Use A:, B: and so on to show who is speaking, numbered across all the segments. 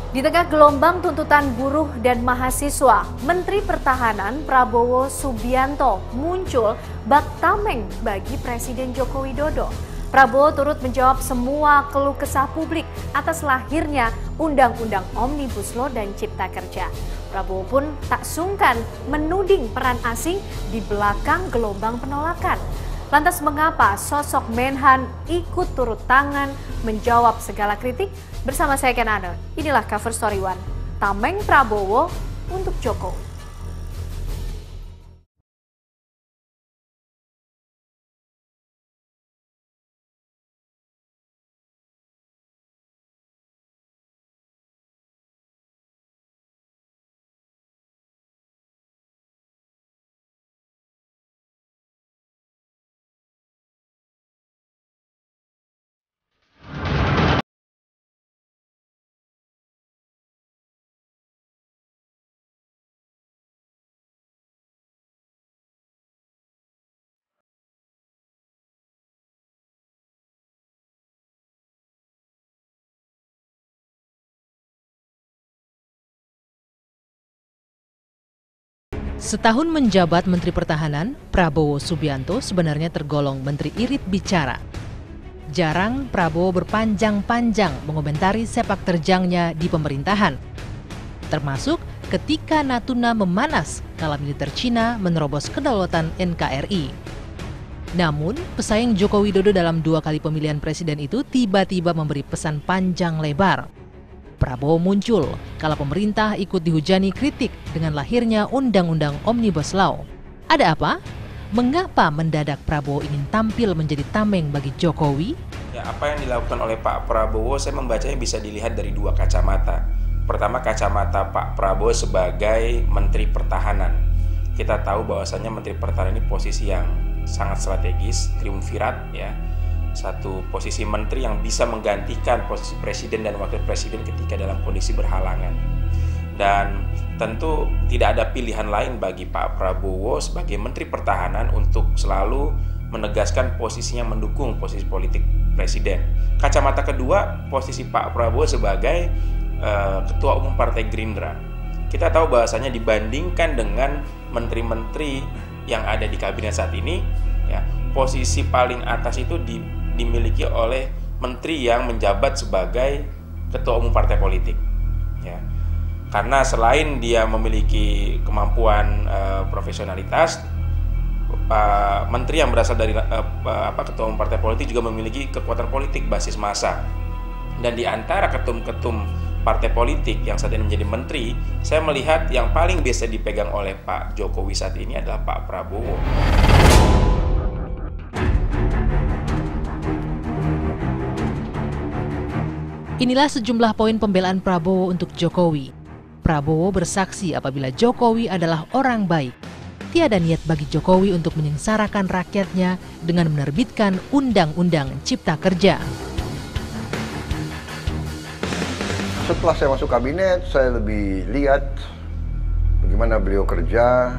A: Di tengah gelombang tuntutan buruh dan mahasiswa, Menteri Pertahanan Prabowo Subianto muncul bak tameng bagi Presiden Joko Widodo. Prabowo turut menjawab semua keluh kesah publik atas lahirnya Undang-Undang Omnibus Law dan Cipta Kerja. Prabowo pun tak sungkan menuding peran asing di belakang gelombang penolakan. Lantas mengapa sosok Menhan ikut turut tangan menjawab segala kritik? Bersama saya Ken Ane, inilah Cover Story One. Tameng Prabowo untuk Jokowi.
B: Setahun menjabat Menteri Pertahanan, Prabowo Subianto sebenarnya tergolong Menteri Irit Bicara. Jarang Prabowo berpanjang-panjang mengomentari sepak terjangnya di pemerintahan. Termasuk ketika Natuna memanas kala militer Cina menerobos kedaulatan NKRI. Namun, pesaing Joko Widodo dalam 2 kali pemilihan presiden itu tiba-tiba memberi pesan panjang lebar. Prabowo muncul kala pemerintah ikut dihujani kritik dengan lahirnya Undang-Undang Omnibus Law. Ada apa? Mengapa mendadak Prabowo ingin tampil menjadi tameng bagi Jokowi?
C: Ya, apa yang dilakukan oleh Pak Prabowo, saya membacanya bisa dilihat dari 2 kacamata. Pertama, kacamata Pak Prabowo sebagai Menteri Pertahanan. Kita tahu bahwasannya Menteri Pertahanan ini posisi yang sangat strategis, triumvirat, ya. Satu posisi menteri yang bisa menggantikan posisi presiden dan wakil presiden ketika dalam kondisi berhalangan. Dan tentu tidak ada pilihan lain bagi Pak Prabowo sebagai Menteri Pertahanan untuk selalu menegaskan posisinya mendukung posisi politik presiden. Kacamata kedua, posisi Pak Prabowo sebagai Ketua Umum Partai Gerindra. Kita tahu bahwasanya dibandingkan dengan menteri-menteri yang ada di kabinet saat ini, ya, posisi paling atas itu dimiliki oleh menteri yang menjabat sebagai ketua umum partai politik, ya. Karena selain dia memiliki kemampuan profesionalitas, menteri yang berasal dari ketua umum partai politik juga memiliki kekuatan politik basis massa. Dan di antara ketum-ketum partai politik yang saat ini menjadi menteri, saya melihat yang paling biasa dipegang oleh Pak Jokowi saat ini adalah Pak Prabowo.
B: Inilah sejumlah poin pembelaan Prabowo untuk Jokowi. Prabowo bersaksi apabila Jokowi adalah orang baik. Tiada niat bagi Jokowi untuk menyengsarakan rakyatnya dengan menerbitkan Undang-Undang Cipta Kerja.
D: Setelah saya masuk kabinet, saya lebih lihat bagaimana beliau kerja.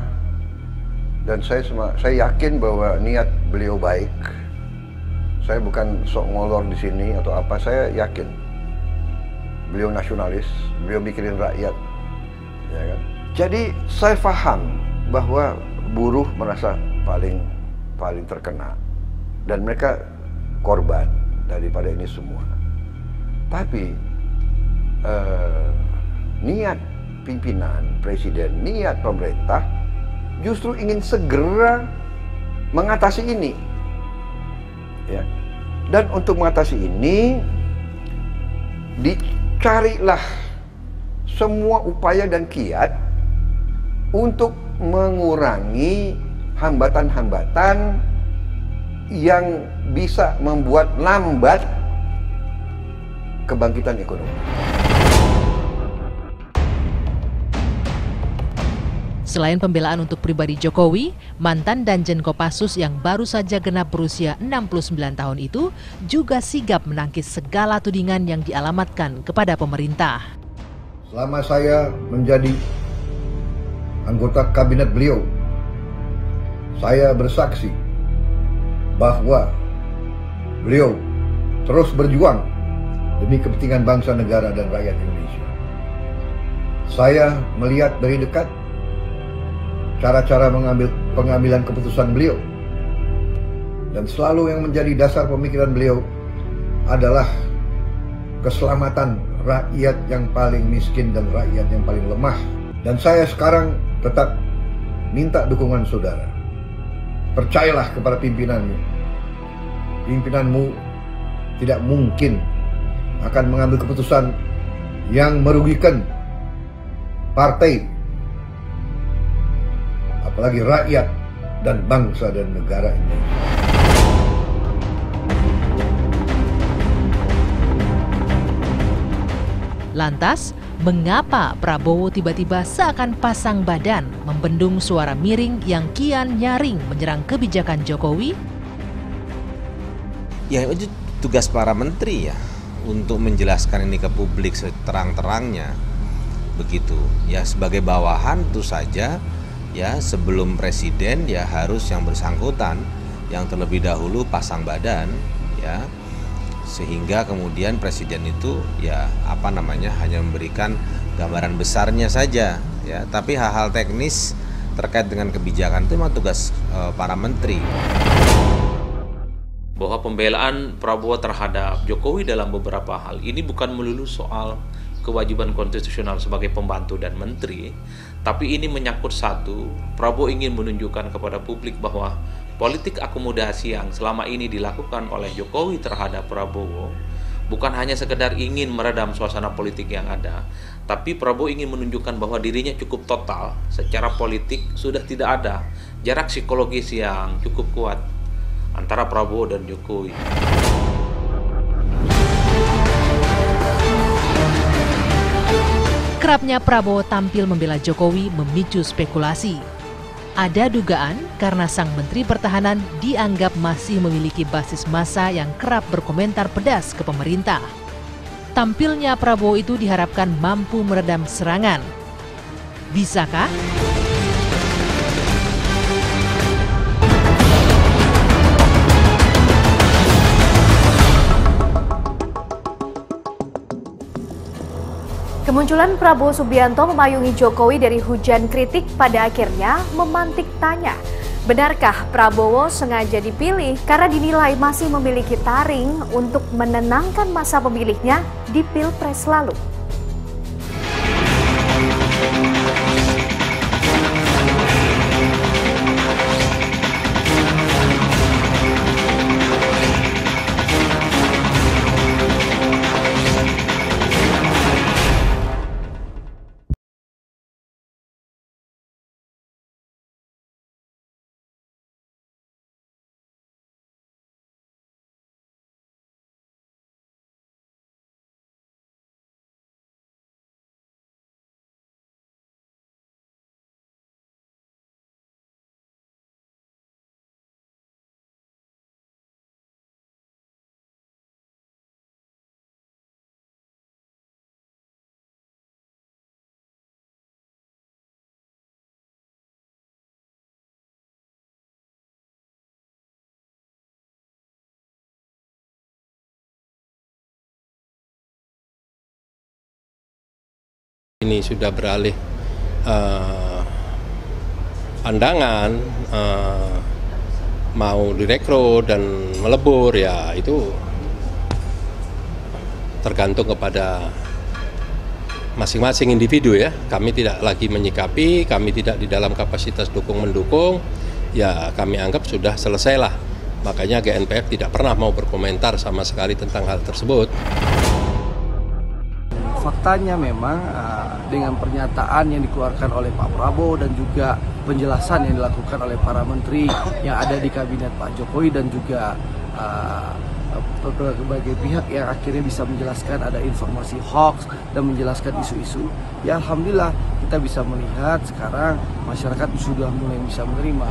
D: Dan saya yakin bahwa niat beliau baik. Saya bukan sok ngolor di sini atau apa, saya yakin. Beliau nasionalis, beliau mikirin rakyat, ya kan? Jadi saya paham bahwa buruh merasa paling terkena dan mereka korban daripada ini semua. Tapi niat pimpinan, presiden, niat pemerintah justru ingin segera mengatasi ini, ya. Dan untuk mengatasi ini carilah semua upaya dan kiat untuk mengurangi hambatan-hambatan yang bisa membuat lambat kebangkitan ekonomi.
B: Selain pembelaan untuk pribadi Jokowi, mantan Danjen Kopassus yang baru saja genap berusia 69 tahun itu juga sigap menangkis segala tudingan yang dialamatkan kepada pemerintah.
D: Selama saya menjadi anggota kabinet beliau, saya bersaksi bahwa beliau terus berjuang demi kepentingan bangsa, negara, dan rakyat Indonesia. Saya melihat dari dekat cara-cara pengambilan keputusan beliau. Dan selalu yang menjadi dasar pemikiran beliau adalah keselamatan rakyat yang paling miskin dan rakyat yang paling lemah. Dan saya sekarang tetap minta dukungan saudara. Percayalah kepada pimpinanmu. Pimpinanmu tidak mungkin akan mengambil keputusan yang merugikan partai, apalagi rakyat dan bangsa dan negara Indonesia.
B: Lantas, mengapa Prabowo tiba-tiba seakan pasang badan membendung suara miring yang kian nyaring menyerang kebijakan Jokowi?
E: Ya, itu tugas para menteri ya, untuk menjelaskan ini ke publik seterang-terangnya. Begitu. Ya, sebagai bawahan tentu saja ya, sebelum presiden ya harus yang bersangkutan yang terlebih dahulu pasang badan ya, sehingga kemudian presiden itu ya hanya memberikan gambaran besarnya saja ya, tapi hal-hal teknis terkait dengan kebijakan itu memang tugas para menteri.
F: Bahwa pembelaan Prabowo terhadap Jokowi dalam beberapa hal ini bukan melulu soal kewajiban konstitusional sebagai pembantu dan menteri, tapi ini menyangkut satu, Prabowo ingin menunjukkan kepada publik bahwa politik akomodasi yang selama ini dilakukan oleh Jokowi terhadap Prabowo bukan hanya sekedar ingin meredam suasana politik yang ada, tapi Prabowo ingin menunjukkan bahwa dirinya cukup total secara politik, sudah tidak ada jarak psikologis yang cukup kuat antara Prabowo dan Jokowi.
B: Kerapnya Prabowo tampil membela Jokowi memicu spekulasi. Ada dugaan karena sang Menteri Pertahanan dianggap masih memiliki basis massa yang kerap berkomentar pedas ke pemerintah. Tampilnya Prabowo itu diharapkan mampu meredam serangan. Bisakah?
A: Kemunculan Prabowo Subianto memayungi Jokowi dari hujan kritik pada akhirnya memantik tanya. Benarkah Prabowo sengaja dipilih karena dinilai masih memiliki taring untuk menenangkan masa pemilihnya di Pilpres lalu?
G: Ini sudah beralih pandangan, mau direkrut dan melebur, ya itu tergantung kepada masing-masing individu ya. Kami tidak lagi menyikapi, kami tidak di dalam kapasitas dukung-mendukung, ya kami anggap sudah selesailah. Makanya GNPF tidak pernah mau berkomentar sama sekali tentang hal tersebut.
H: Faktanya memang dengan pernyataan yang dikeluarkan oleh Pak Prabowo dan juga penjelasan yang dilakukan oleh para menteri yang ada di kabinet Pak Jokowi dan juga berbagai pihak yang akhirnya bisa menjelaskan ada informasi hoax dan menjelaskan isu-isu, ya alhamdulillah kita bisa melihat sekarang masyarakat sudah mulai bisa menerima.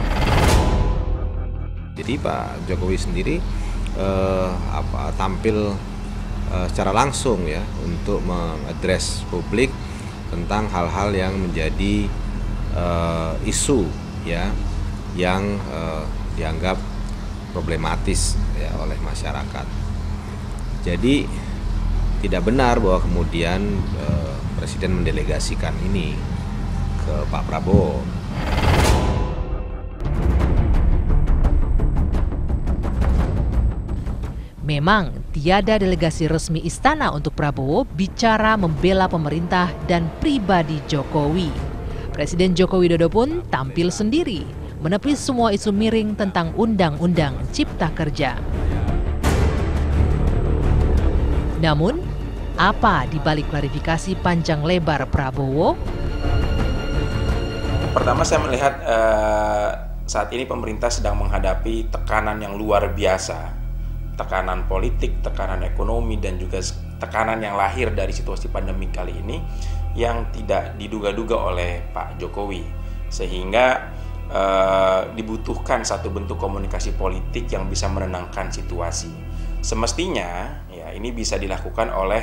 E: Jadi Pak Jokowi sendiri tampil secara langsung ya untuk mengadres publik tentang hal-hal yang menjadi isu ya yang dianggap problematis ya oleh masyarakat. Jadi tidak benar bahwa kemudian Presiden mendelegasikan ini ke Pak Prabowo.
B: Memang tiada delegasi resmi istana untuk Prabowo bicara membela pemerintah dan pribadi Jokowi. Presiden Joko Widodo pun tampil sendiri, menepis semua isu miring tentang Undang-Undang Cipta Kerja. Namun, apa di balik klarifikasi panjang lebar Prabowo?
C: Pertama, saya melihat saat ini pemerintah sedang menghadapi tekanan yang luar biasa. Tekanan politik, tekanan ekonomi, dan juga tekanan yang lahir dari situasi pandemi kali ini yang tidak diduga-duga oleh Pak Jokowi. Sehingga dibutuhkan satu bentuk komunikasi politik yang bisa menenangkan situasi. Semestinya ya ini bisa dilakukan oleh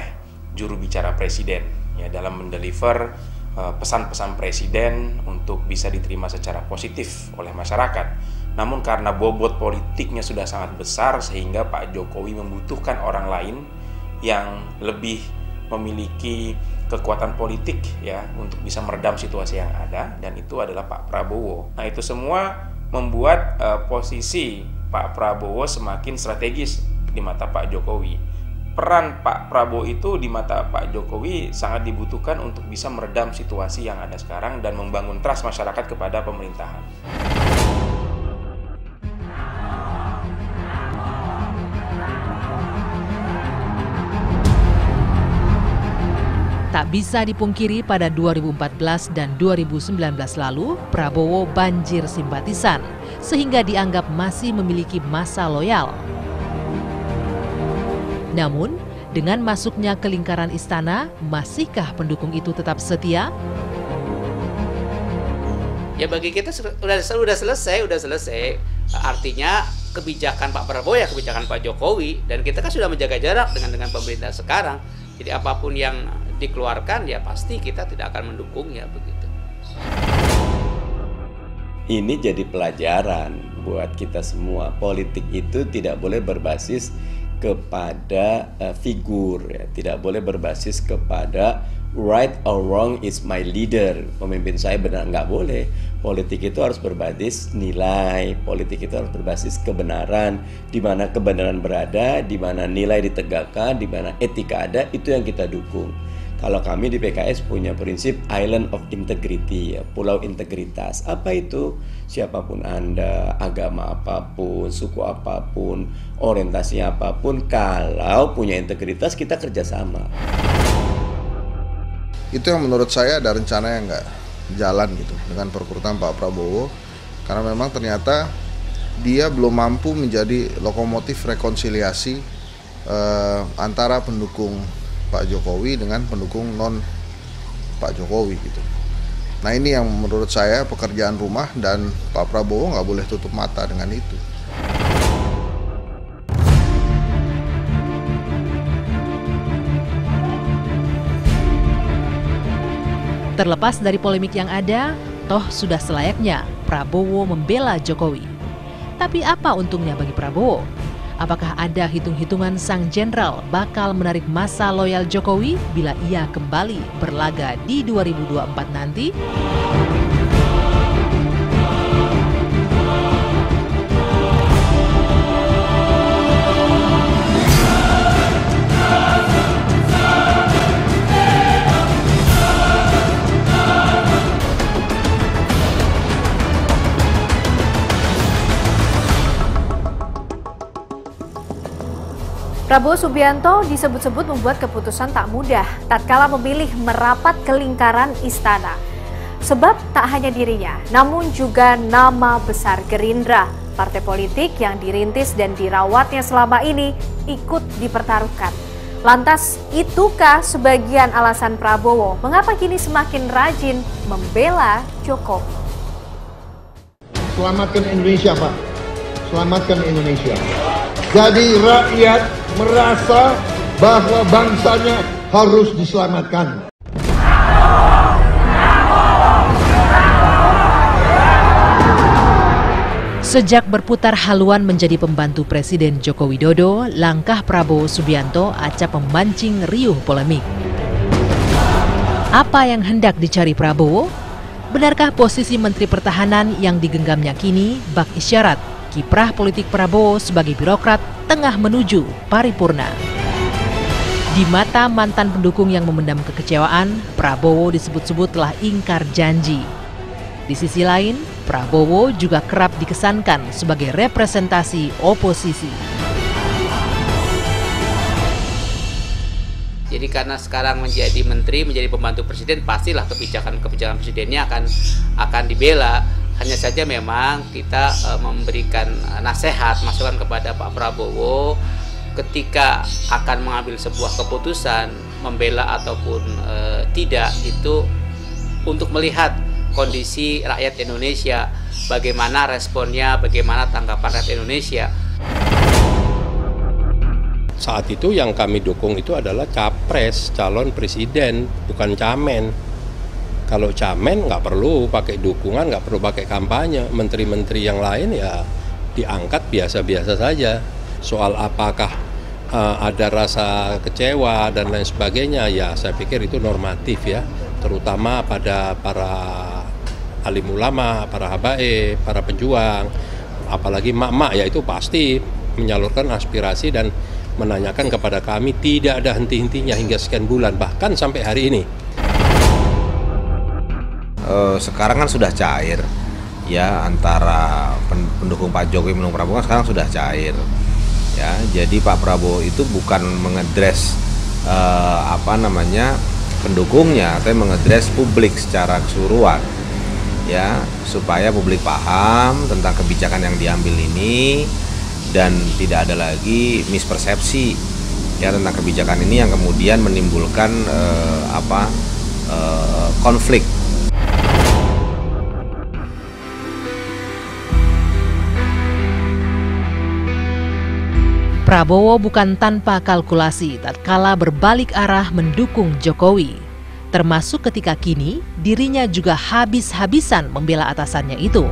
C: juru bicara presiden ya dalam mendeliver pesan-pesan presiden untuk bisa diterima secara positif oleh masyarakat. Namun karena bobot politiknya sudah sangat besar sehingga Pak Jokowi membutuhkan orang lain yang lebih memiliki kekuatan politik ya untuk bisa meredam situasi yang ada, dan itu adalah Pak Prabowo. Nah, itu semua membuat posisi Pak Prabowo semakin strategis di mata Pak Jokowi. Peran Pak Prabowo itu di mata Pak Jokowi sangat dibutuhkan untuk bisa meredam situasi yang ada sekarang dan membangun trust masyarakat kepada pemerintahan.
B: Tak bisa dipungkiri pada 2014 dan 2019 lalu, Prabowo banjir simpatisan, sehingga dianggap masih memiliki massa loyal. Namun, dengan masuknya ke lingkaran istana, masihkah pendukung itu tetap setia?
I: Ya bagi kita sudah selesai. Artinya kebijakan Pak Prabowo ya kebijakan Pak Jokowi, dan kita kan sudah menjaga jarak dengan pemerintah sekarang. Jadi apapun yang dikeluarkan ya pasti kita tidak akan mendukungnya begitu.
J: Ini jadi pelajaran buat kita semua. Politik itu tidak boleh berbasis kepada figur, ya. Tidak boleh berbasis kepada right or wrong is my leader. Pemimpin saya benar, nggak boleh. Politik itu harus berbasis nilai. Politik itu harus berbasis kebenaran. Di mana kebenaran berada, di mana nilai ditegakkan, di mana etika ada, itu yang kita dukung. Kalau kami di PKS punya prinsip island of integrity, ya, pulau integritas. Apa itu? Siapapun Anda, agama apapun, suku apapun, orientasi apapun, kalau punya integritas kita kerjasama.
K: Itu yang menurut saya ada rencana yang nggak jalan gitu dengan perekrutan Pak Prabowo, karena memang ternyata dia belum mampu menjadi lokomotif rekonsiliasi antara pendukung Pak Jokowi dengan pendukung non Pak Jokowi gitu. Nah ini yang menurut saya pekerjaan rumah, dan Pak Prabowo nggak boleh tutup mata dengan itu.
B: Terlepas dari polemik yang ada, toh sudah selayaknya Prabowo membela Jokowi. Tapi apa untungnya bagi Prabowo? Apakah ada hitung-hitungan sang jenderal bakal menarik massa loyal Jokowi bila ia kembali berlaga di 2024 nanti?
A: Prabowo Subianto disebut-sebut membuat keputusan tak mudah tatkala memilih merapat ke lingkaran istana. Sebab tak hanya dirinya, namun juga nama besar Gerindra, partai politik yang dirintis dan dirawatnya selama ini ikut dipertaruhkan. Lantas, itukah sebagian alasan Prabowo mengapa kini semakin rajin membela Jokowi?
L: Selamatkan Indonesia, Pak. Selamatkan Indonesia. Jadi rakyat merasa bahwa bangsanya harus diselamatkan.
B: Sejak berputar haluan menjadi pembantu Presiden Joko Widodo, langkah Prabowo Subianto acap memancing riuh polemik. Apa yang hendak dicari Prabowo? Benarkah posisi Menteri Pertahanan yang digenggamnya kini bak isyarat kiprah politik Prabowo sebagai birokrat tengah menuju paripurna? Di mata mantan pendukung yang memendam kekecewaan, Prabowo disebut-sebut telah ingkar janji. Di sisi lain, Prabowo juga kerap dikesankan sebagai representasi oposisi.
I: Jadi karena sekarang menjadi menteri, menjadi pembantu presiden, pastilah kebijakan-kebijakan presidennya akan dibela. Hanya saja memang kita memberikan nasihat, masukan kepada Pak Prabowo ketika akan mengambil sebuah keputusan, membela ataupun tidak, itu untuk melihat kondisi rakyat Indonesia, bagaimana responnya, bagaimana tanggapan rakyat Indonesia.
G: Saat itu yang kami dukung itu adalah capres, calon presiden, bukan camen. Kalau camen nggak perlu pakai dukungan, nggak perlu pakai kampanye. Menteri-menteri yang lain ya diangkat biasa-biasa saja. Soal apakah ada rasa kecewa dan lain sebagainya, ya saya pikir itu normatif ya. Terutama pada para alim ulama, para habaib, para pejuang, apalagi mak-mak, ya itu pasti menyalurkan aspirasi dan menanyakan kepada kami, tidak ada henti-hentinya hingga sekian bulan, bahkan sampai hari ini.
E: Sekarang kan sudah cair ya, antara pendukung Pak Jokowi mendukung Prabowo kan sekarang sudah cair ya. Jadi Pak Prabowo itu bukan mengedres pendukungnya, tapi mengedres publik secara keseluruhan ya, supaya publik paham tentang kebijakan yang diambil ini dan tidak ada lagi mispersepsi ya tentang kebijakan ini yang kemudian menimbulkan konflik.
B: Prabowo bukan tanpa kalkulasi tatkala berbalik arah mendukung Jokowi. Termasuk ketika kini dirinya juga habis-habisan membela atasannya itu.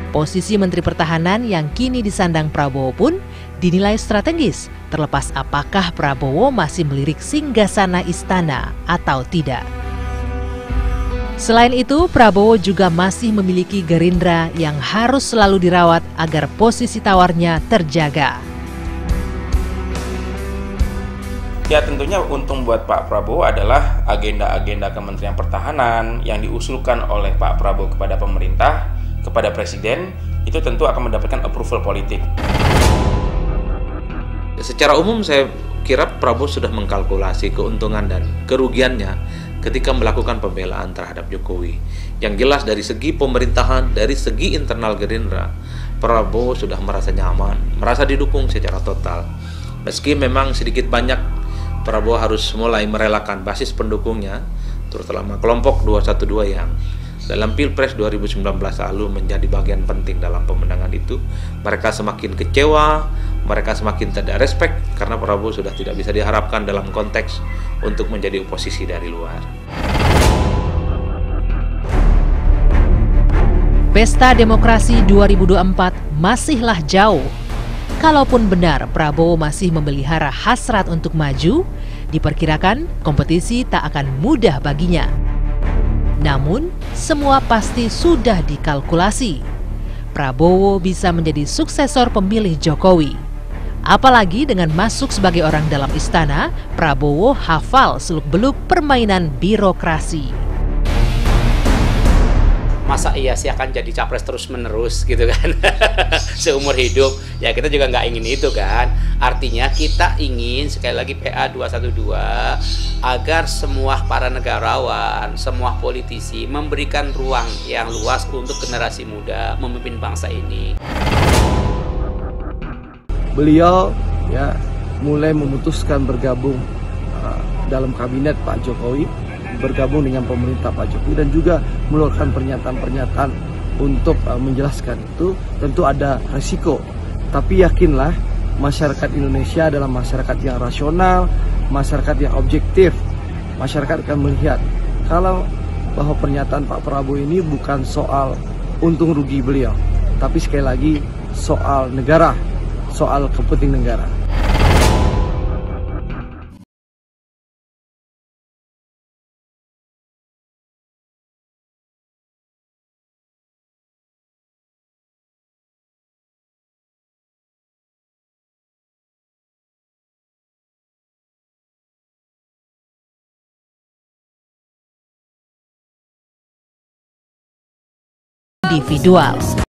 B: Posisi Menteri Pertahanan yang kini disandang Prabowo pun dinilai strategis, terlepas apakah Prabowo masih melirik singgasana istana atau tidak. Selain itu, Prabowo juga masih memiliki Gerindra yang harus selalu dirawat agar posisi tawarnya terjaga.
C: Ya, tentunya untung buat Pak Prabowo adalah agenda-agenda Kementerian Pertahanan yang diusulkan oleh Pak Prabowo kepada pemerintah, kepada Presiden, itu tentu akan mendapatkan approval politik.
F: Secara umum saya kira Prabowo sudah mengkalkulasi keuntungan dan kerugiannya ketika melakukan pembelaan terhadap Jokowi. Yang jelas dari segi pemerintahan, dari segi internal Gerindra, Prabowo sudah merasa nyaman, merasa didukung secara total. Meski memang sedikit banyak Prabowo harus mulai merelakan basis pendukungnya, terutama kelompok 212 yang dalam Pilpres 2019 lalu menjadi bagian penting dalam pemenangan itu. Mereka semakin kecewa, mereka semakin tidak respect karena Prabowo sudah tidak bisa diharapkan dalam konteks untuk menjadi oposisi dari luar.
B: Pesta Demokrasi 2024 masihlah jauh. Kalaupun benar Prabowo masih memelihara hasrat untuk maju, diperkirakan kompetisi tak akan mudah baginya. Namun, semua pasti sudah dikalkulasi. Prabowo bisa menjadi suksesor pemilih Jokowi. Apalagi dengan masuk sebagai orang dalam istana, Prabowo hafal seluk-beluk permainan birokrasi.
I: Masa iya sih akan jadi capres terus-menerus gitu kan, seumur hidup? Ya kita juga nggak ingin itu kan. Artinya kita ingin, sekali lagi PA 212, agar semua para negarawan, semua politisi memberikan ruang yang luas untuk generasi muda memimpin bangsa ini.
H: Beliau ya mulai memutuskan bergabung dalam kabinet Pak Jokowi, bergabung dengan pemerintah Pak Jokowi, dan juga mengeluarkan pernyataan-pernyataan untuk menjelaskan itu. Tentu ada resiko, tapi yakinlah masyarakat Indonesia adalah masyarakat yang rasional, masyarakat yang objektif. Masyarakat akan melihat kalau bahwa pernyataan Pak Prabowo ini bukan soal untung rugi beliau, tapi sekali lagi soal negara, soal kepentingan negara.
B: individual.